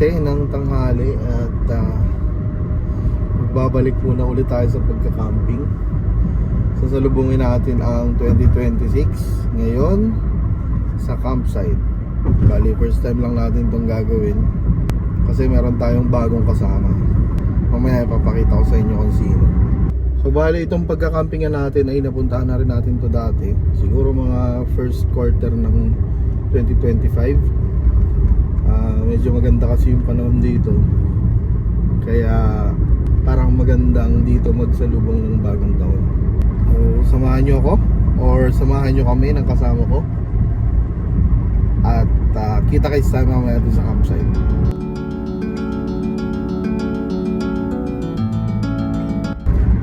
11 ng tanghali at magbabalik muna ulit tayo sa pagka-camping. Sasalubungin natin ang 2026 ngayon sa campsite. Bali, first time lang natin itong gagawin kasi meron tayong bagong kasama. Mamaya ipapakita ko sa inyo kung sino. So bali, itong pagka-campingan natin ay napuntahan na rin natin to dati. Siguro mga first quarter ng 2025. Medyo maganda kasi yung panahon dito, kaya parang magandang dito magsalubong ng bagong taon. So samahan nyo ako or samahan nyo kami ng kasama ko at kita kayo sa mamaya dun sa campsite.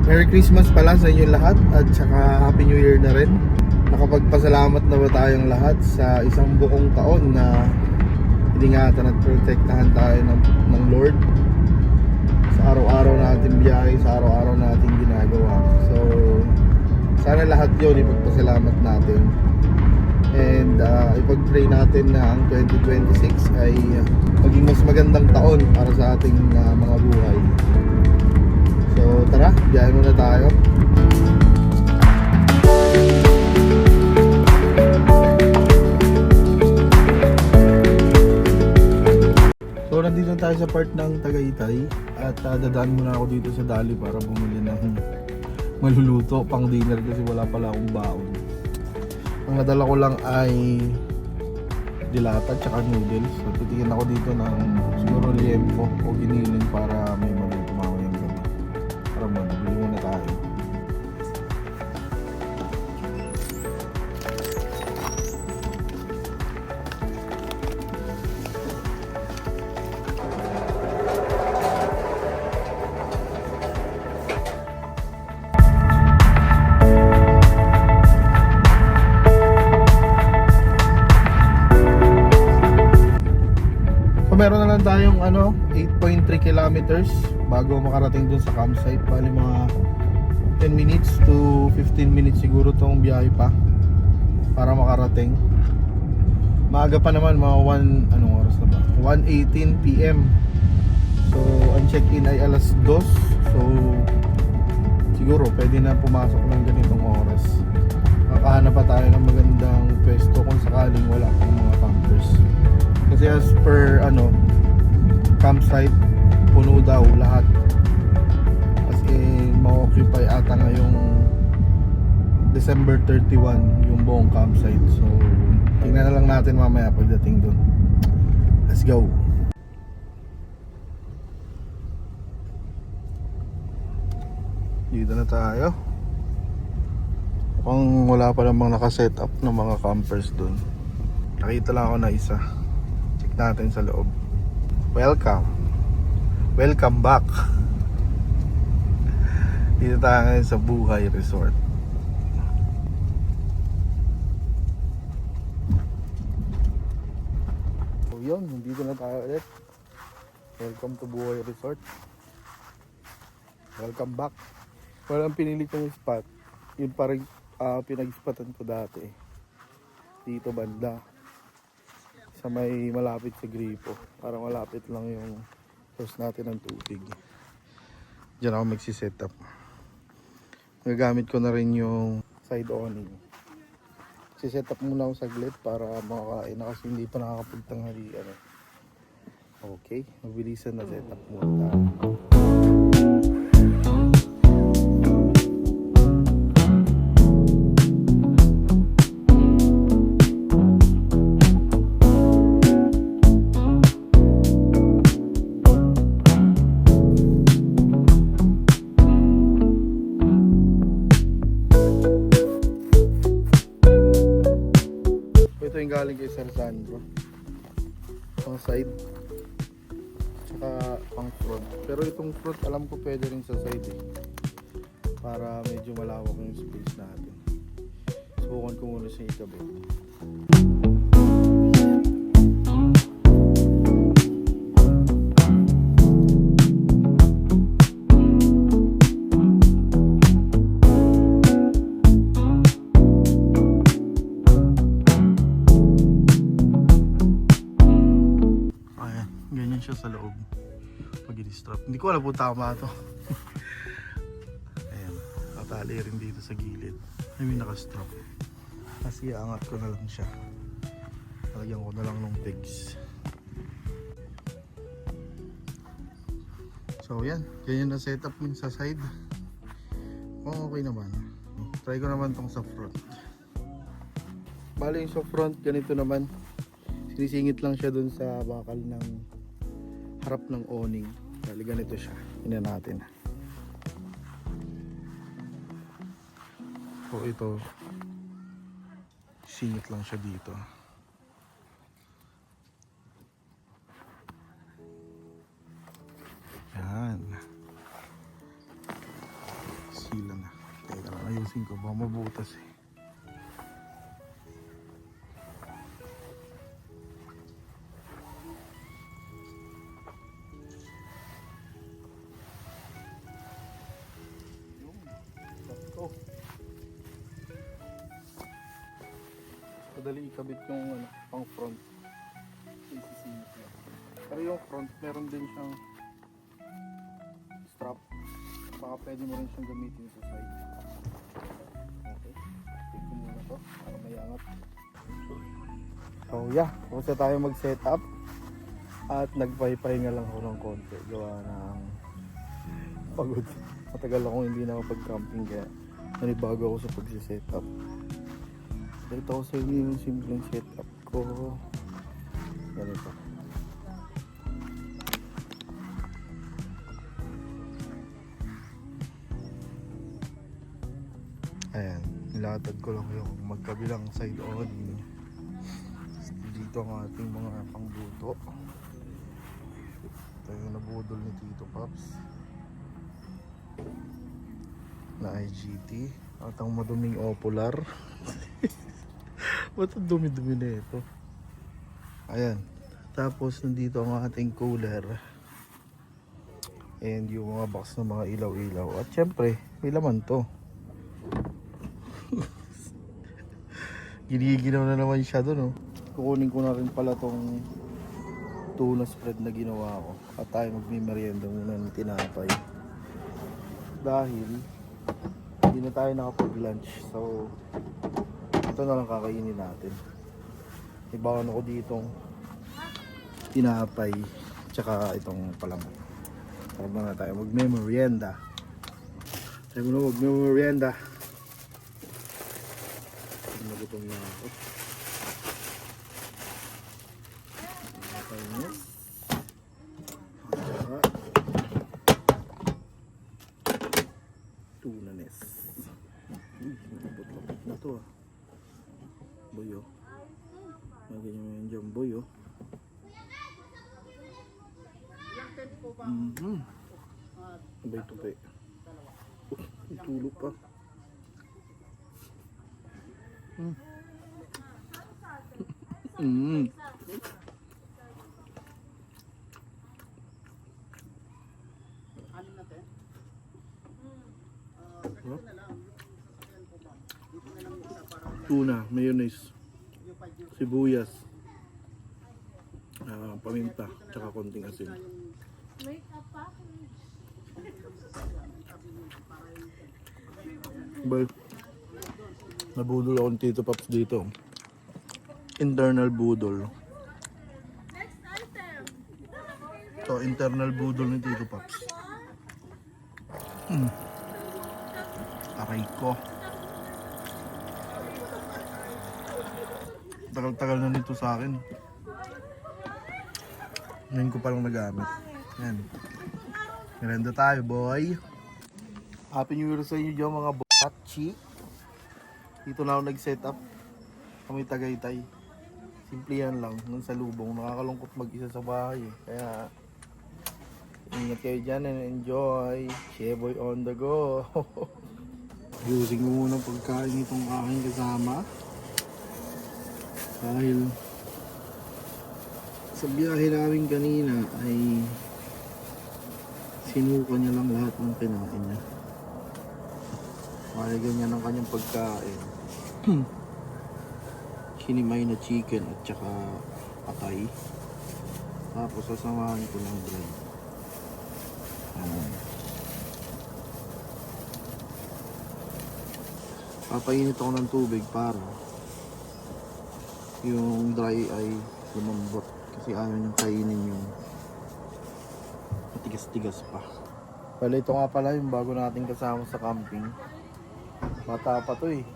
Merry Christmas pala sa inyo lahat at saka Happy New Year na rin. Nakapagpasalamat na ba tayong lahat sa isang buong taon na ingatan at protektahan tayo ng Lord sa araw-araw natin biyahe, sa araw-araw natin ginagawa. So sana lahat yun ipagpasalamat natin and ipag-pray natin na ang 2026 ay maging mas magandang taon para sa ating mga buhay. So tara, biyahe muna tayo. So nandito tayo sa part ng Tagaytay at dadaan muna ako dito sa Dali para bumili ng maluluto pang dinner kasi wala pala akong baon. Ang nadala ko lang ay dilata at saka noodles. So titingin ako dito ng siguro liempo o giniling para may maluto mamayang gabi. Tara muna, bili muna tayo. Meron na lang tayong 8.3 kilometers bago makarating dun sa campsite. Bali mga 10 minutes to 15 minutes siguro tong biyahe pa para makarating. Maaga pa naman, mga 1:18 PM. So ang check-in ay alas 2. So siguro pwede na pumasok ng ganitong oras. Makahanap pa tayo ng magandang pwesto kung sakaling wala pang mga campers. Kasi as per campsite, puno daw lahat. As in, ma-occupy ata ngayong December 31 yung buong campsite. So tingnan na lang natin mamaya pagdating dun. Let's go. Dito na tayo. Mukhang wala pa namang nakaset up ng mga campers dun. Nakita lang ako na isa. Natin sa loob. Welcome back. Dito tayo ngayon sa Buhay Resort. So yun, dito na tayo ulit. Welcome to Buhay Resort. Welcome back. Walang pinili kong spot. Yun parang pinag-spotan ko dati. Dito banda sa may malapit sa gripo, parang malapit lang yung source natin ng tubig. Diyan ako magsiset up. Gagamit ko na rin yung side awning. Siset up muna ako saglit para makakain na kasi hindi pa nakakapagtanghalian. Okay, mabilisan na set up muna. Galing kay Sir Sandro pang side tsaka pang front, pero itong front alam ko pwede rin sa side para medyo malawak yung space natin. Subukan ko muna siya ikabit. Ganyan siya sa loob. gini-strap. Hindi ko alam kung tama to. Ayan, tatali rin dito sa gilid. I mean naka-strap. Kasi angat ko na lang siya. Lagyan ko na lang ng pegs. So yan, ganyan na setup mo sa side. Oh, okay naman. Try ko naman tong sa front. Bali yung sa front, ganito naman. Sinisingit lang siya dun sa bakal ng harap ng awning. Bali ganito siya. Tingnan natin. So ito, singit lang siya dito. Yan. Sila na. Teka lang, ayusin ko. Baka mabutas eh. Madali ikabit yung pang front. Isisingit lang. Pero yung front, meron din siyang strap. Baka pwede mo rin siyang gamitin sa side. Okay. Take ko muna to para may angat. So yeah, kung tayo mag-set up. At nagpahipahinga lang ako ng konti. Gawa ng pagod. Matagal akong hindi nakapag-camping kaya nanibago ako sa pag-set up. Ito ko sa inyo yung simpleng setup ko. Ganito. Ayan, nilatag ko lang yung magkabilang side on. Dito ang ating mga pangbuto. Ito yung nabudol ni Tito Pops na IGT at ang maduming Opolar. Ba't ang dumi-dumi na ito? Ayan. Tapos nandito ang ating cooler. And yung mga box ng mga ilaw-ilaw. At syempre, may laman to. Giniginaw na naman siya doon. Oh. Kukunin ko na rin pala tong tuna spread na ginawa ko. At tayo magmimerienda muna ng tinapay. Dahil hindi na tayo nakapag-lunch. So ito na lang kakainin natin. Ibawan ako ditong tinapay tsaka itong palaman. Tara na tayo magmemorienda. Tayo muna magmemorienda. Nagutom na ako. Tsaka tunanes. Nabot-labot na to ah. Boyo. Nagyan mo yung jamboy oh. Abay ito pa eh. Itulog pa. Tuna, mayonnaise, sibuyas, paminta, tsaka konting asin. Well, nabudol ako ng Tito Pops dito. Internal budol. So, internal budol ni Tito Pops. Aray ko. Tagal-tagal na nito sa akin. Ngayon ko palang nagamit. Yan. Merenda tayo, boy. Happy New Year sa inyo dyan, mga botchi. Dito na ako nag-set up. Kami Tagaytay. Simple yan lang. Nang sa lubong. Nakakalungkot mag-isa sa bahay. Kaya ingat kayo dyan and enjoy. Sheboy on the go. Using mo muna pagkain itong aking kasama. Dahil sa biyahe namin kanina ay sinuka niya lang lahat ng kinain niya. Malagyan niya ng kanyang pagkain. Kinimay na chicken at saka patay. Tapos sasamahan ko ng bread. Papainit ako ng tubig para yung dry ay lumambot. Kasi ayaw niyang kainin yung matigas-tigas pa. Bale, ito nga pala yung bago nating kasama sa camping. Bata pa to eh.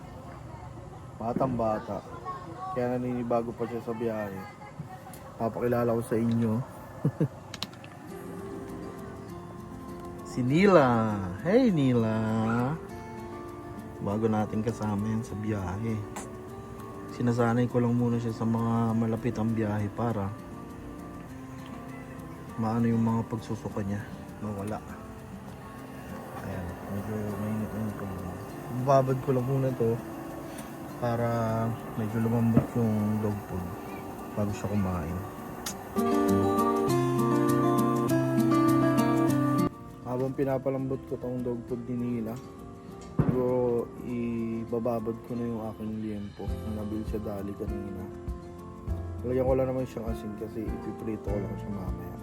Batang bata. Kaya naninibago pa siya sa biyahe. Papakilala ko sa inyo. Si Nila. Hey Nila. Bago nating kasama yan sa biyahe. Sinasanay ko lang muna siya sa mga malapit ang biyahe para maano yung mga pagsusuka niya. Mawala. Ayan, medyo mainit na ito. Babad ko lang muna to para medyo lumambot yung dog food bago siya kumain. Habang pinapalambot ko tong dog food ni Nila, siguro ibababad ko na yung aking liempo na nabil sa dali kanina. Lagyan ko lang naman siyang asin kasi ipiprito ko lang siya mamaya.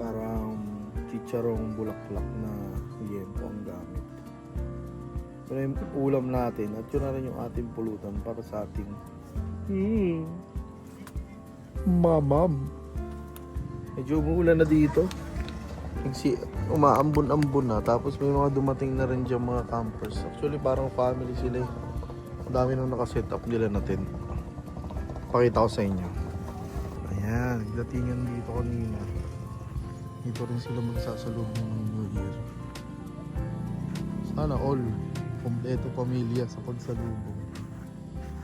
Parang chicharong bulaklak na liempo ang gamit. Ito na yung ulam natin at yun na rin yung ating pulutan para sa ating mamam. Medyo umuulan na dito. Umaambon-ambon na. Tapos may mga dumating na rin dyan mga campers. Actually parang family sila eh. Ang dami nung nakaset up nila natin. Pakita ko sa inyo. Ayan, datingan dito kanina. Dito rin sila magsasalubong ng New Year. Sana all kompleto pamilya sa pagsalubong.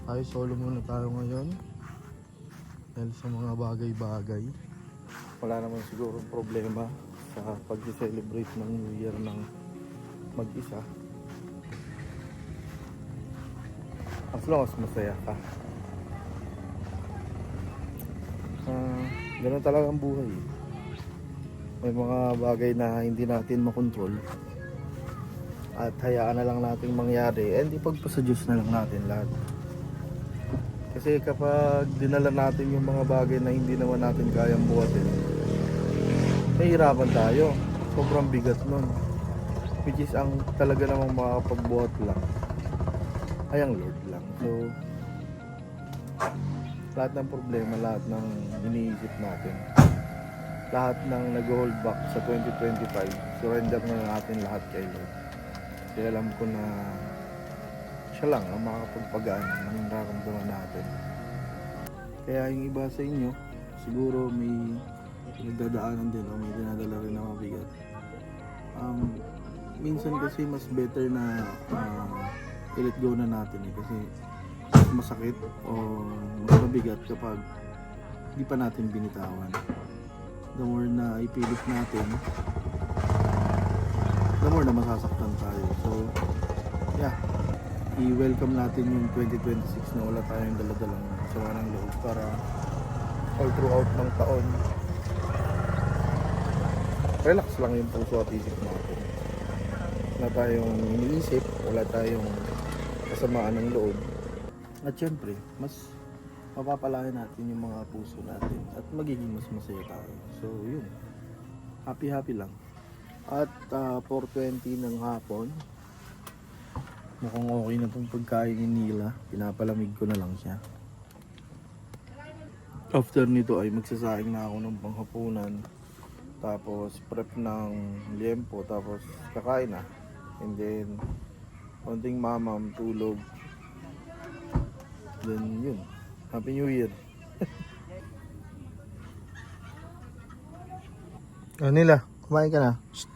Tayo solo muna tayo ngayon dahil sa mga bagay-bagay. Wala naman siguro problema sa pag-celebrate ng New Year ng mag-isa. As long as masaya ka. Ganun talaga ang buhay. May mga bagay na hindi natin makontrol at hayaan na lang natin mangyari and ipagpasa Diyos na lang natin lahat. Kasi kapag dinala natin yung mga bagay na hindi naman natin kayang buhatin, nahihirapan tayo. Sobrang bigat nun. Which is ang talaga namang makakapagbuhat lang ay ang Lord lang. So lahat ng problema, lahat ng iniisip natin, lahat ng nag-hold back sa 2025, surrender na natin lahat kay Lord. Kasi alam ko na siya lang ang makakapagpagaan ng nararamdaman natin. Kaya yung iba sa inyo, siguro may nagdadaanan din o may dinadala rin na mabigat. Minsan kasi mas better na i-let go na natin eh. Kasi masakit o mas mabigat kapag hindi pa natin binitawan. The more na ipilit natin, the more na masasaktan tayo. So, yeah. I-welcome natin yung 2026 na wala tayong daladalang sama ng loob para all throughout ng taon relax lang yung puso at isip natin. Wala tayong iniisip, wala tayong kasamaan ng loob. At syempre, mas mapapalayan natin yung mga puso natin at magiging mas masaya tayo. So yun, happy lang. At 4:20 ng hapon, mukhang okay na itong pagkain nila. Pinapalamig ko na lang siya. After nito ay magsasaing na ako ng panghapunan. Tapos prep ng liempo. Tapos kakain na. And then konting mamam, tulog. Then yun. Happy New Year. Nila, kumain ka na. Shh.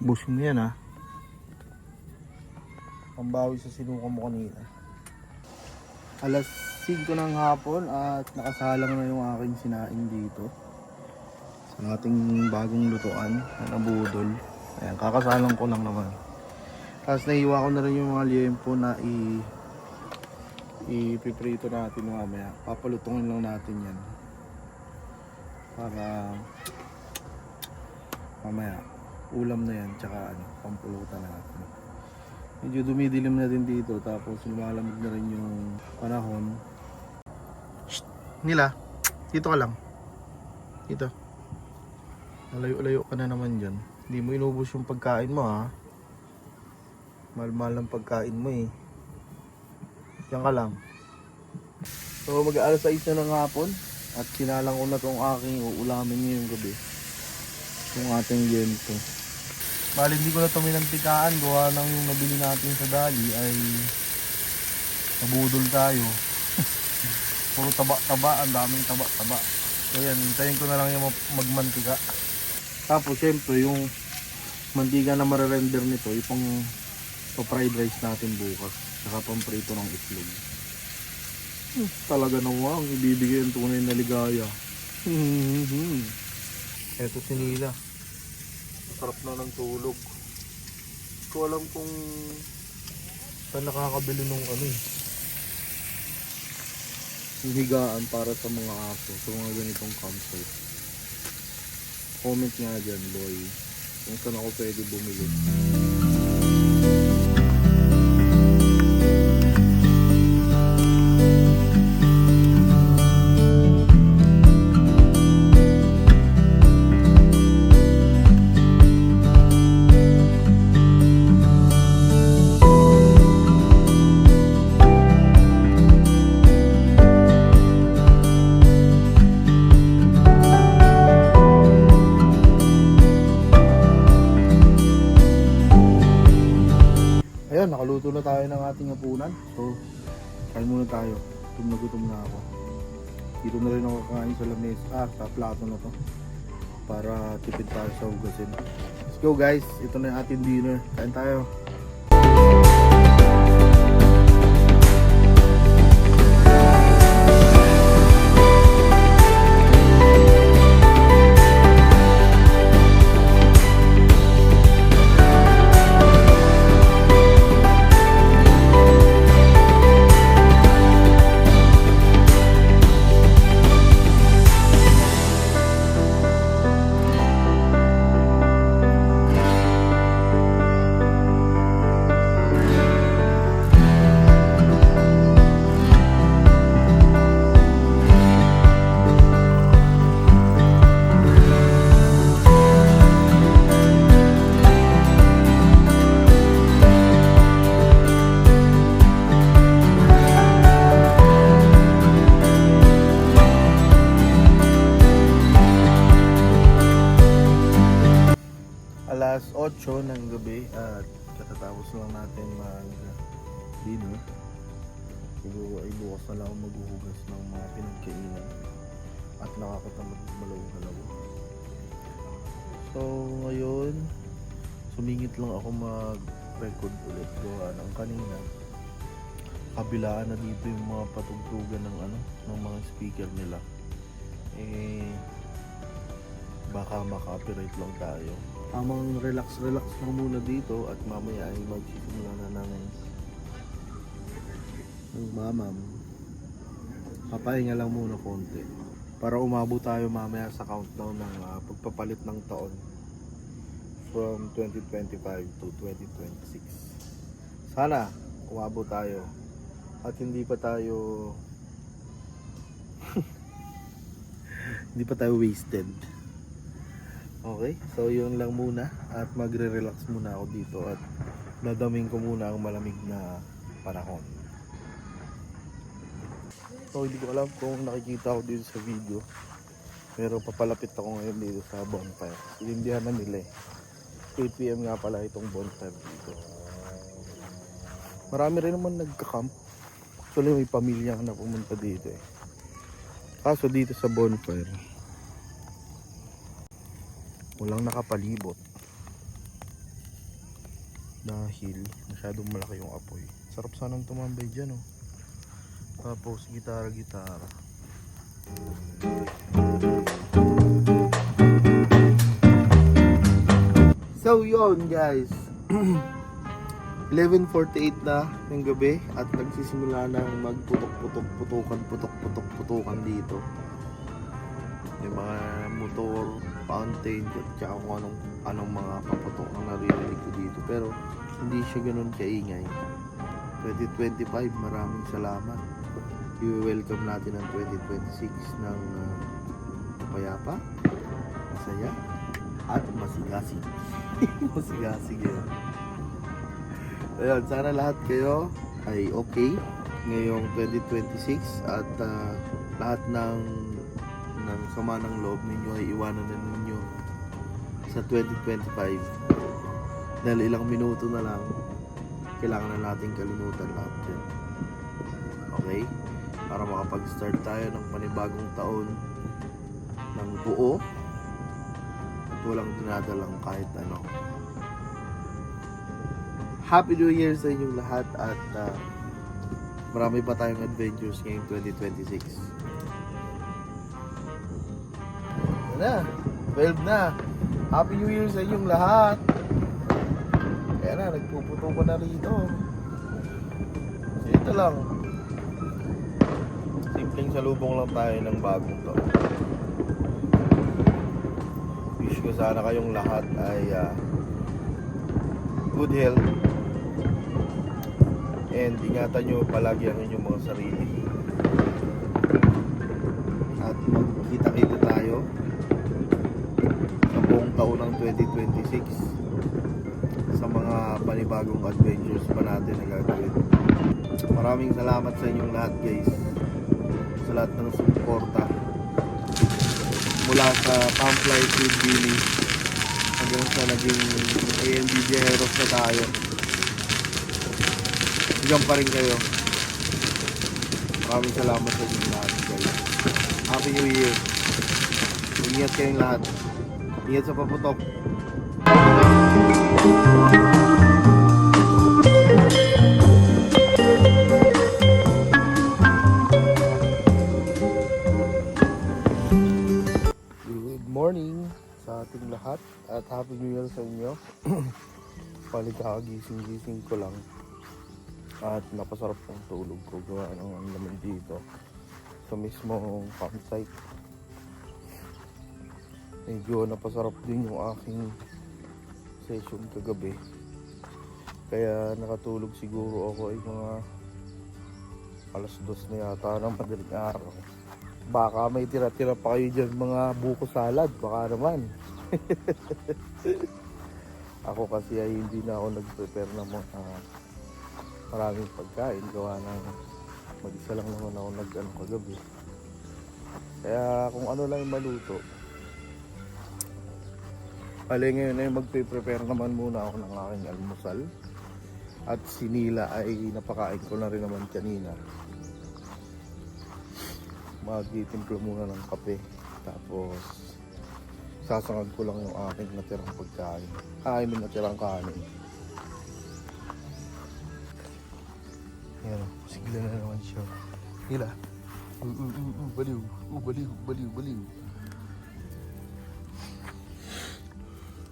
Busin mo yan ha. Pambawi sa sinuka mo kanina. Alas 5 ng hapon at nakasalang na yung aking sinaing dito sa ating bagong lutuan na budol. Ayan, kakasalang ko lang naman. Tapos nahiwa ko na rin yung mga liempo na ipiprito natin mamaya. Papalutungin lang natin yan para mamaya ulam na yan tsaka pampulutan natin. Medyo dumidilim na din dito tapos lumalamig na rin yung panahon. Shh! Nila, dito ka lang. Dito. Nalayo-layo ka na naman dyan. Hindi mo inubos yung pagkain mo ha. Mahal-mahal ng pagkain mo eh. Diyan ka lang. So mag-aalas 6 na ng hapon. At sinalang ko na itong aking uulamin ngayong gabi. Itong ating yento. Bali hindi ko na ito minantikaan. Gawa ng yung nabili natin sa Dali ay nabudol tayo. Puro taba-taba. Ang daming taba-taba. So yan, hintayin ko na lang yung magmantika. Tapos syempre yung mantika na marerender nito, ipang pa-fried rice natin bukas. Saka pamprito ng itlog. Talaga nawang ibibigay ang tunay na ligaya. Eto si Nila. Sarap na ng tulog. Hindi ko alam kung saan nakakabili nung ano eh. Yung higaan para sa mga aso, sa mga ganitong campsite. Comment nga dyan, boy, kung saan ako pwede bumili. Ayan, nakaluto na tayo ng ating hapunan. So, kain muna tayo. Gutom na ako. Dito na rin ako kakain sa lamesa, sa plato na to. Para tipid tayo sa hugasin. Let's go guys, ito na yung ating dinner. Kain tayo. Alas 8 ng gabi at katatapos lang natin mag-dinner. Siguro ay bukas na lang ako maghuhugas ng mga pinagkainan at nakakatamad malaw-halaw. So ngayon, sumingit lang ako mag-record ulit. Gawa ng kanina, kabilaan na dito yung mga patugtugan ng mga speaker nila. Baka maka-copyright lang tayo. Tamang relax lang muna dito at mamaya ay magsisimula na ng mamam. Papahinga lang muna konti para umabot tayo mamaya sa countdown ng pagpapalit ng taon from 2025 to 2026. Sana umabot tayo at hindi pa tayo wasted. Okay, so yun lang muna at magre-relax muna ako dito at dadaming ko muna ang malamig na panahon. So hindi ko alam kung nakikita ko dito sa video, pero papalapit ako ngayon dito sa bonfire. Ilindihan na nila eh. 8 PM nga pala itong bonfire dito. Marami rin naman nagka-camp. Actually may pamilya na pumunta dito eh. Kaso dito sa bonfire walang nakapalibot dahil masyadong malaki yung apoy. Sarap sanang tumambay dyan oh. Tapos gitara. So yun guys, 11:48 na ng gabi at nagsisimula ng magputok-putok-putukan dito. Yung mga motor, fountain, at kung anong mga paputok ang naririnig ko dito. Pero hindi siya ganun kaingay. 2025, maraming salamat. I-welcome natin ang 2026 ng payapa, masaya, at masigasig. Masigasig yan. Ayun, sana lahat kayo ay okay ngayong 2026 at lahat ng sama ng loob ninyo ay iwanan na ninyo sa 2025 dahil ilang minuto na lang kailangan na natin kalimutan lahat yan. Okay? Para makapag-start tayo ng panibagong taon ng buo at walang dinadalang kahit ano. Happy New Year sa inyong lahat at marami pa tayong adventures ngayong 2026. Yan na, 12 na. Happy New Year sa inyong lahat. Kaya na, nagpuputo ko na rito. Ito lang. Simpleng salubong lang tayo ng bagong taon. Wish ko sana kayong lahat ay good health. And ingatan nyo palagi ang inyong mga sarili. At magkita-kita tayo sa buong taon ng 2026 sa mga panibagong adventures pa natin na gagawin. Maraming salamat sa inyong lahat guys, sa lahat ng suporta mula sa Pamphlet with Billy hanggang sa naging AMB Heroes na tayo. Diyan pa rin kayo. Maraming salamat sa inyong lahat guys. Happy New Year. Ingat kayong lahat. Ingat sa paputok. Good morning sa ating lahat at Happy New Year sa inyo. Gising ko lang at napasarap ang tulog ko gawa ng naman dito sa mismong campsite. Medyo napasarap din yung aking session kagabi, kaya nakatulog siguro ako ay mga alas 2 na yata ng madaling araw. Baka may tira-tira pa kayo dyan mga buko salad, baka naman. Ako kasi ay hindi na ako nag-prepare ng mga maraming pagkain gawa ng mag-isa lang naman ako nag-ano kagabi. Kaya kung ano lang yung maluto, bali ngayon ay magpe-prepare naman muna ako ng aking almusal. At sinila ay napakain ko na rin naman kanina. Magtitimpla muna ng kape, tapos sasangag ko lang yung aking natirang pagkain. Natirang kanin. Ayan, sigla na naman siya. Hila. Baliw. Baliw.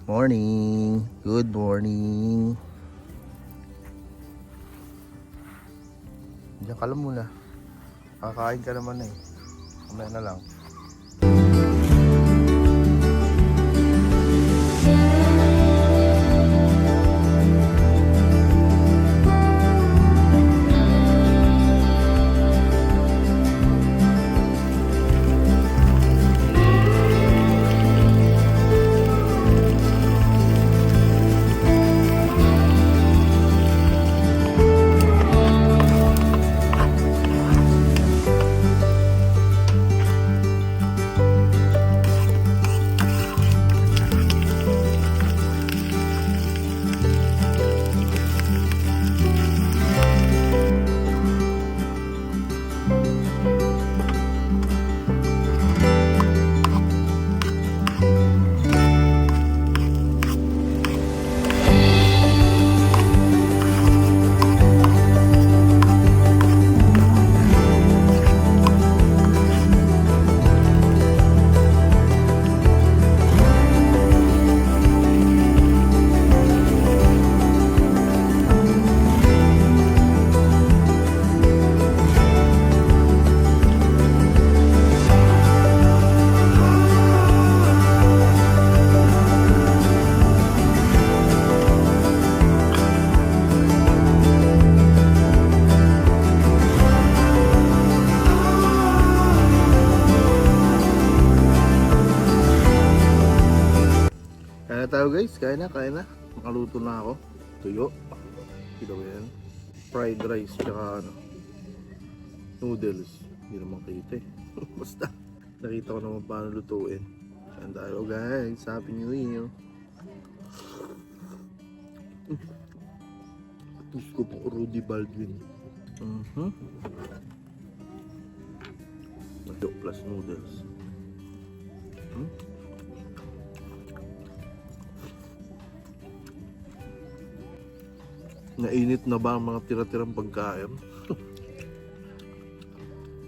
Morning. Good morning. Diyan ka lang muna. Kakain ka naman eh. Mamaya na lang. Kaya na tayo guys, kaya na. Nakaluto na ako. Tuyo. Kita mo yan? Fried rice tsaka ano, noodles. Hindi naman kita eh. Basta nakita ko naman paano lutuin. Saan tayo guys? Happy New Year. Gusto ko po Rudy Baldwin. Nacho plus noodles. Nainit na ba ang mga tira-tirang pagkain?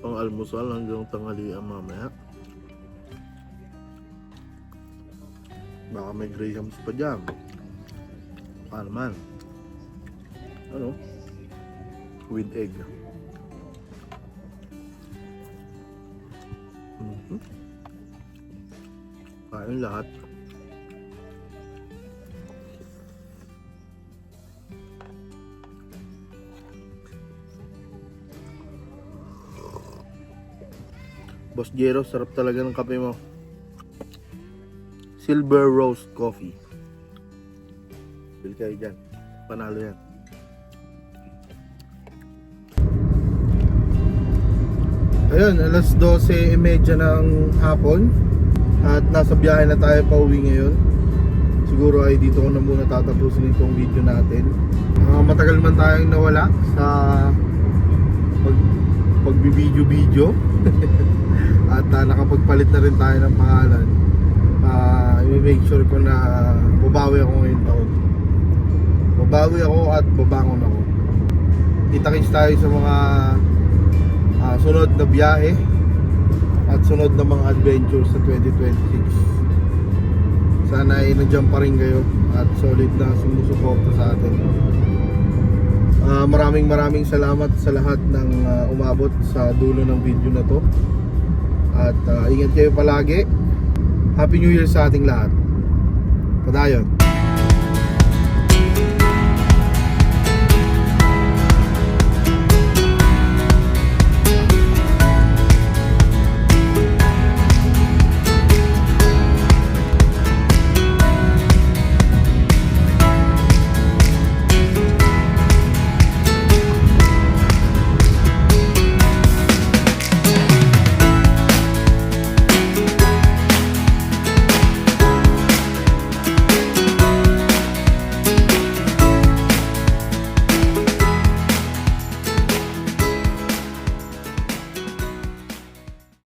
Pang almusal hanggang tanghalian mamaya. Baka may grahams pa dyan. Paano man? Ano? With egg. Kain lahat. Boss Jero, sarap talaga ng kape mo. Silver Roast Coffee. Bili kayo dyan. Panalo yan. Ayun, alas 12:30 ng hapon. At nasa biyahe na tayo pa uwi ngayon. Siguro ay dito ko na muna tatapusin itong video natin. Matagal man tayong nawala sa pagbibideo-video. At nakapagpalit na rin tayo ng pangalan. I-make sure ko na babawi ako ngayong taon. Babawi ako at babangon ako. Kita-kits tayo sa mga sunod na biyahe at sunod na mga adventure sa 2026. Sana ay nandiyan pa rin kayo at solid na sumusuporta sa atin. Maraming salamat sa lahat ng umabot sa dulo ng video na to. At ingat kayo palagi. Happy New Year sa ating lahat. Padayon.